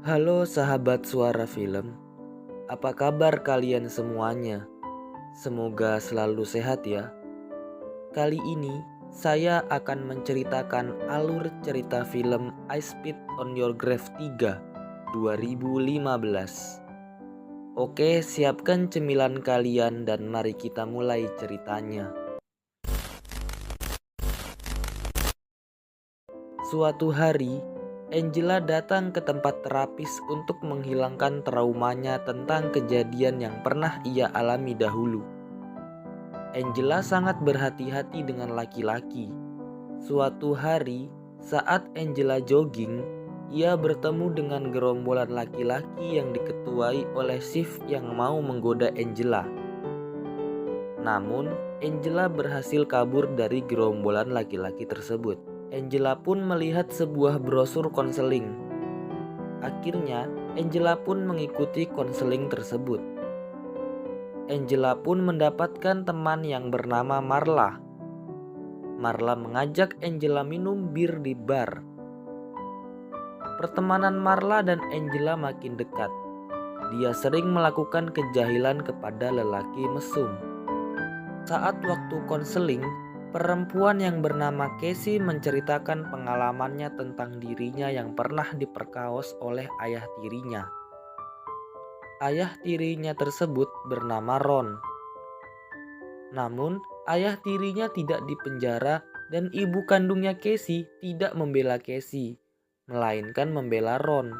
Halo sahabat Suara Film, apa kabar kalian semuanya? Semoga selalu sehat ya. Kali ini saya akan menceritakan alur cerita film I Spit on Your Grave 3 2015. Oke, siapkan cemilan kalian dan mari kita mulai ceritanya. Suatu hari, Angela datang ke tempat terapis untuk menghilangkan traumanya tentang kejadian yang pernah ia alami dahulu. Angela sangat berhati-hati dengan laki-laki. Suatu hari, saat Angela jogging, ia bertemu dengan gerombolan laki-laki yang diketuai oleh Shiv yang mau menggoda Angela. Namun, Angela berhasil kabur dari gerombolan laki-laki tersebut. Angela pun melihat sebuah brosur konseling. Akhirnya, Angela pun mengikuti konseling tersebut. Angela pun mendapatkan teman yang bernama Marla. Marla mengajak Angela minum bir di bar. Pertemanan Marla dan Angela makin dekat. Dia sering melakukan kejahilan kepada lelaki mesum. Saat waktu konseling, perempuan yang bernama Casey menceritakan pengalamannya tentang dirinya yang pernah diperkaos oleh ayah tirinya. Ayah tirinya tersebut bernama Ron. Namun, ayah tirinya tidak dipenjara dan ibu kandungnya Casey tidak membela Casey, melainkan membela Ron.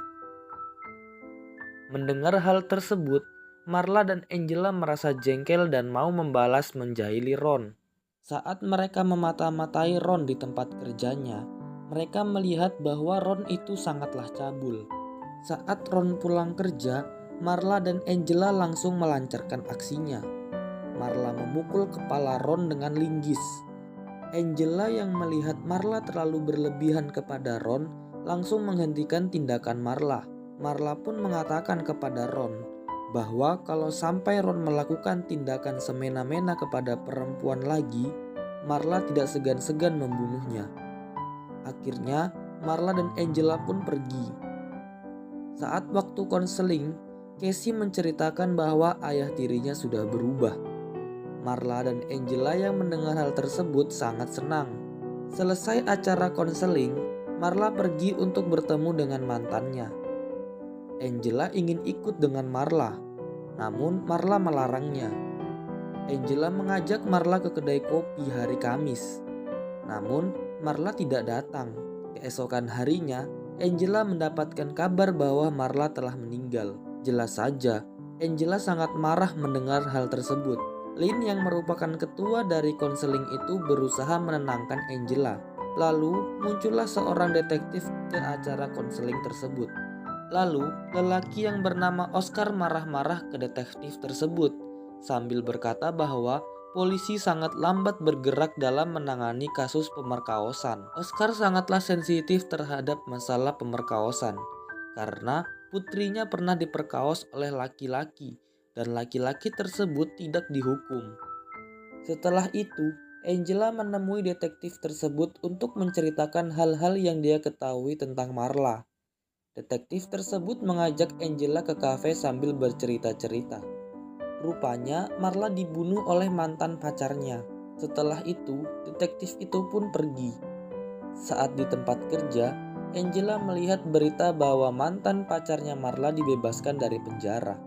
Mendengar hal tersebut, Marla dan Angela merasa jengkel dan mau membalas menjahili Ron. Saat mereka memata-matai Ron di tempat kerjanya, mereka melihat bahwa Ron itu sangatlah cabul. Saat Ron pulang kerja, Marla dan Angela langsung melancarkan aksinya. Marla memukul kepala Ron dengan linggis. Angela yang melihat Marla terlalu berlebihan kepada Ron langsung menghentikan tindakan Marla. Marla pun mengatakan kepada Ron bahwa kalau sampai Ron melakukan tindakan semena-mena kepada perempuan lagi, Marla tidak segan-segan membunuhnya. Akhirnya, Marla dan Angela pun pergi. Saat waktu konseling, Casey menceritakan bahwa ayah tirinya sudah berubah. Marla dan Angela yang mendengar hal tersebut sangat senang. Selesai acara konseling, Marla pergi untuk bertemu dengan mantannya. Angela ingin ikut dengan Marla, namun Marla melarangnya. Angela mengajak Marla ke kedai kopi hari Kamis, namun Marla tidak datang. Keesokan harinya, Angela mendapatkan kabar bahwa Marla telah meninggal. Jelas saja, Angela sangat marah mendengar hal tersebut. Lynn yang merupakan ketua dari konseling itu berusaha menenangkan Angela. Lalu muncullah seorang detektif ke acara konseling tersebut. Lalu lelaki yang bernama Oscar marah-marah ke detektif tersebut sambil berkata bahwa polisi sangat lambat bergerak dalam menangani kasus pemerkosaan. Oscar sangatlah sensitif terhadap masalah pemerkosaan karena putrinya pernah diperkaos oleh laki-laki dan laki-laki tersebut tidak dihukum. Setelah itu, Angela menemui detektif tersebut untuk menceritakan hal-hal yang dia ketahui tentang Marla. Detektif tersebut mengajak Angela ke kafe sambil bercerita-cerita. Rupanya Marla dibunuh oleh mantan pacarnya. Setelah itu, detektif itu pun pergi. Saat di tempat kerja, Angela melihat berita bahwa mantan pacarnya Marla dibebaskan dari penjara.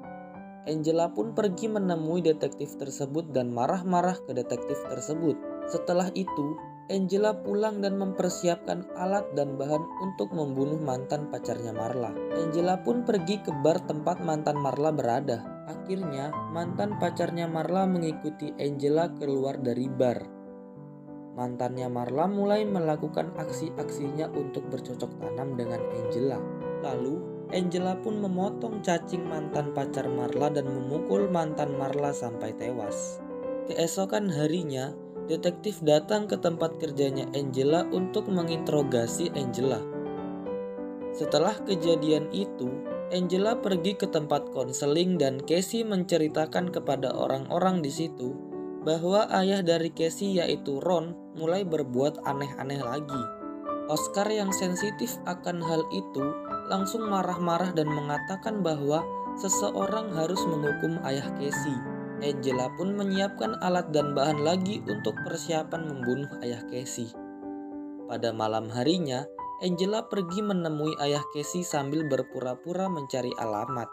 Angela pun pergi menemui detektif tersebut dan marah-marah ke detektif tersebut. Setelah itu, Angela pulang dan mempersiapkan alat dan bahan untuk membunuh mantan pacarnya Marla. Angela pun pergi ke bar tempat mantan Marla berada. Akhirnya, mantan pacarnya Marla mengikuti Angela keluar dari bar. Mantannya Marla mulai melakukan aksi-aksinya untuk bercocok tanam dengan Angela. Lalu, Angela pun memotong cacing mantan pacar Marla dan memukul mantan Marla sampai tewas. Keesokan harinya, detektif datang ke tempat kerjanya Angela untuk menginterogasi Angela. Setelah kejadian itu, Angela pergi ke tempat konseling dan Casey menceritakan kepada orang-orang di situ bahwa ayah dari Casey yaitu Ron mulai berbuat aneh-aneh lagi. Oscar yang sensitif akan hal itu langsung marah-marah dan mengatakan bahwa seseorang harus menghukum ayah Casey. Angela pun menyiapkan alat dan bahan lagi untuk persiapan membunuh ayah Casey. Pada malam harinya, Angela pergi menemui ayah Casey sambil berpura-pura mencari alamat.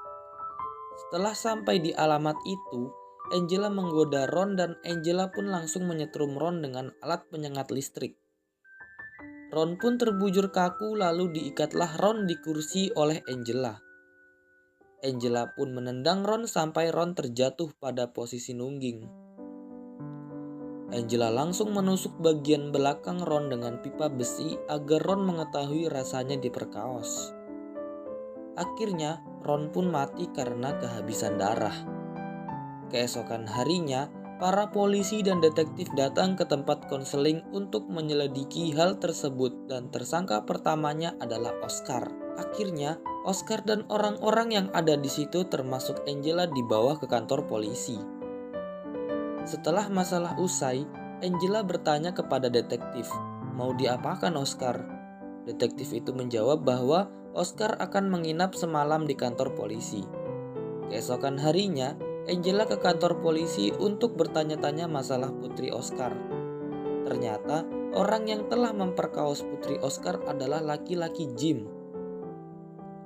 Setelah sampai di alamat itu, Angela menggoda Ron dan Angela pun langsung menyetrum Ron dengan alat penyengat listrik. Ron pun terbujur kaku lalu diikatlah Ron di kursi oleh Angela. Angela pun menendang Ron sampai Ron terjatuh pada posisi nungging. Angela langsung menusuk bagian belakang Ron dengan pipa besi agar Ron mengetahui rasanya diperkaos. Akhirnya Ron pun mati karena kehabisan darah. Keesokan harinya, para polisi dan detektif datang ke tempat konseling untuk menyelidiki hal tersebut dan tersangka pertamanya adalah Oscar. Akhirnya, Oscar dan orang-orang yang ada di situ termasuk Angela dibawa ke kantor polisi. Setelah masalah usai, Angela bertanya kepada detektif, "Mau diapakan Oscar?" Detektif itu menjawab bahwa Oscar akan menginap semalam di kantor polisi. Keesokan harinya, Angela ke kantor polisi untuk bertanya-tanya masalah putri Oscar. Ternyata, orang yang telah memperkaos putri Oscar adalah laki-laki Jim.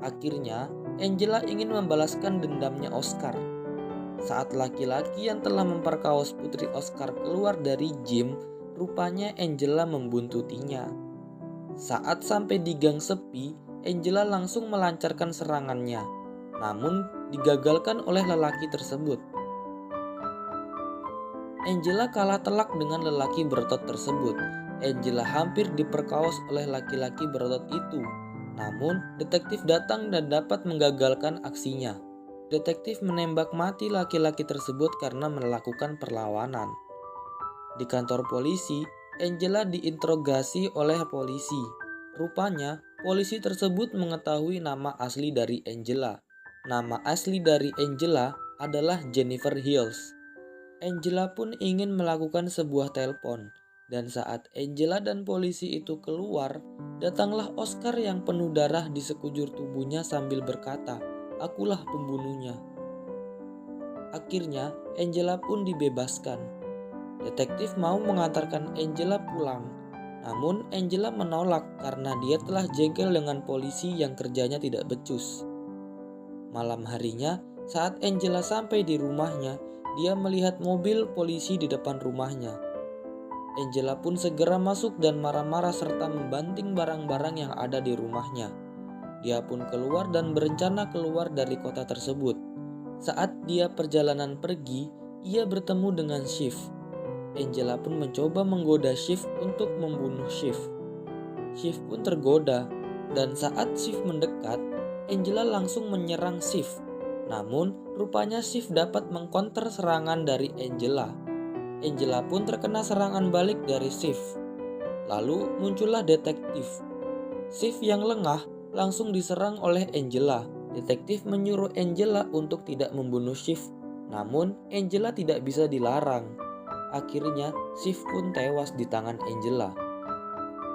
Akhirnya, Angela ingin membalaskan dendamnya Oscar. Saat laki-laki yang telah memperkaos putri Oscar keluar dari Jim, rupanya Angela membuntutinya. Saat sampai di gang sepi, Angela langsung melancarkan serangannya, namun digagalkan oleh lelaki tersebut. Angela kalah telak dengan lelaki berotot tersebut. Angela hampir diperkaos oleh laki-laki berotot itu. Namun, detektif datang dan dapat menggagalkan aksinya. Detektif menembak mati laki-laki tersebut karena melakukan perlawanan. Di kantor polisi, Angela diinterogasi oleh polisi. Rupanya, polisi tersebut mengetahui nama asli dari Angela. Nama asli dari Angela adalah Jennifer Hills. Angela pun ingin melakukan sebuah telepon, dan saat Angela dan polisi itu keluar, datanglah Oscar yang penuh darah di sekujur tubuhnya sambil berkata, "Akulah pembunuhnya." Akhirnya, Angela pun dibebaskan. Detektif mau mengantarkan Angela pulang, namun Angela menolak karena dia telah jengkel dengan polisi yang kerjanya tidak becus. Malam harinya, saat Angela sampai di rumahnya, dia melihat mobil polisi di depan rumahnya. Angela pun segera masuk dan marah-marah serta membanting barang-barang yang ada di rumahnya. Dia pun keluar dan berencana keluar dari kota tersebut. Saat dia perjalanan pergi, ia bertemu dengan Shiv. Angela pun mencoba menggoda Shiv untuk membunuh Shiv. Shiv pun tergoda, dan saat Shiv mendekat, Angela langsung menyerang Shiv. Namun, rupanya Shiv dapat mengkonter serangan dari Angela. Angela pun terkena serangan balik dari Shiv. Lalu muncullah detektif. Shiv yang lengah langsung diserang oleh Angela. Detektif menyuruh Angela untuk tidak membunuh Shiv. Namun, Angela tidak bisa dilarang. Akhirnya, Shiv pun tewas di tangan Angela.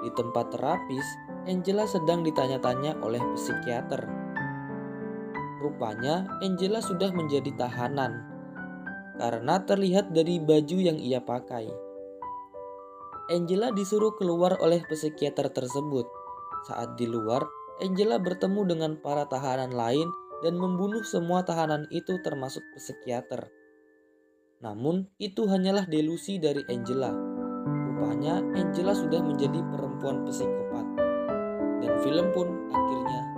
Di tempat terapis, Angela sedang ditanya-tanya oleh psikiater. Rupanya Angela sudah menjadi tahanan karena terlihat dari baju yang ia pakai. Angela disuruh keluar oleh psikiater tersebut. Saat di luar, Angela bertemu dengan para tahanan lain dan membunuh semua tahanan itu termasuk psikiater. Namun itu hanyalah delusi dari Angela. Rupanya Angela sudah menjadi perempuan psikopat. Dan film pun akhirnya